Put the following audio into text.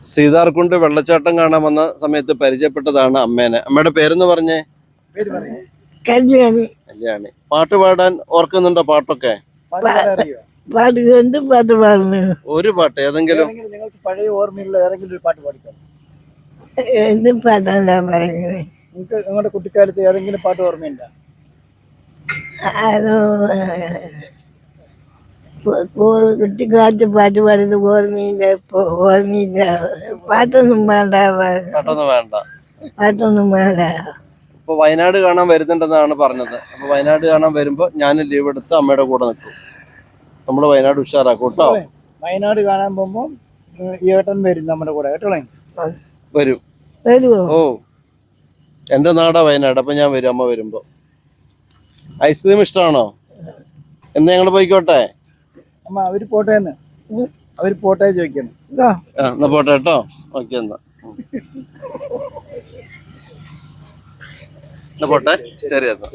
സീതാർകുണ്ട് വെള്ളച്ചാട്ടം കാണാൻ വന്ന സമയത്ത് പരിചയപ്പെട്ടതാണ് അമ്മേനെ. അമ്മയുടെ പേരെന്ന് പറഞ്ഞേ? കല്യാണി. കല്യാണി. പാട്ട് പാടാൻ ഓർക്കുന്നുണ്ടോ? പാട്ടൊക്കെ പാട്ട് എന്ത് പാട്ട് പാടുന്നു? ഒരു പാട്ട് ഏതെങ്കിലും നിങ്ങൾക്ക് പഴയ ഓർമ്മയുള്ള ഏതെങ്കിലും ഒരു പാട്ട് പാടിക്കാം. എന്ത് പാട്ടാണ് പറയുന്നത്? നിങ്ങൾക്ക് നിങ്ങളുടെ കുട്ടിക്കാലത്ത് ഏതെങ്കിലും പാട്ട് ഓർമ്മയുണ്ടോ? അതോ കുട്ടിക്കാലത്ത് പാട്ട് പാടുന്നത് ഓർമ്മയില്ല. ഇപ്പൊ ഓർമ്മയില്ല. പാട്ടൊന്നും വേണ്ട. പാട്ടൊന്നും വേണ്ട. പാട്ടൊന്നും വേണ്ട. ഇപ്പൊ വയനാട് കാണാൻ വരുന്നുണ്ടെന്നാണ് പറഞ്ഞത്. അപ്പൊ വയനാട് കാണാൻ വരുമ്പോ ഞാൻ ലീവ് എടുത്ത് അമ്മയുടെ കൂടെ നിൽക്കും. നമ്മള് വയനാട് ഉഷാറാക്കും കേട്ടോ. വയനാട് കാണാൻ പോകുമ്പോ ഏട്ടൻ വരും നമ്മുടെ കൂടെ കേട്ടോ. വരും. വരുമോ? ഓ, എന്റെ നാടാ വയനാട്. അപ്പൊ ഞാൻ വരും അമ്മ വരുമ്പോ. ഐസ്ക്രീം ഇഷ്ടമാണോ? എന്നാ ഞങ്ങള് പോയിക്കോട്ടെ? അമ്മ അവര് പോട്ടെ അവര് പോട്ടെ ചോദിക്കണം. എന്നാ പോട്ടെ കേട്ടോ. ഓക്കെ എന്നാ പോട്ടെ. ശരി എന്നാ.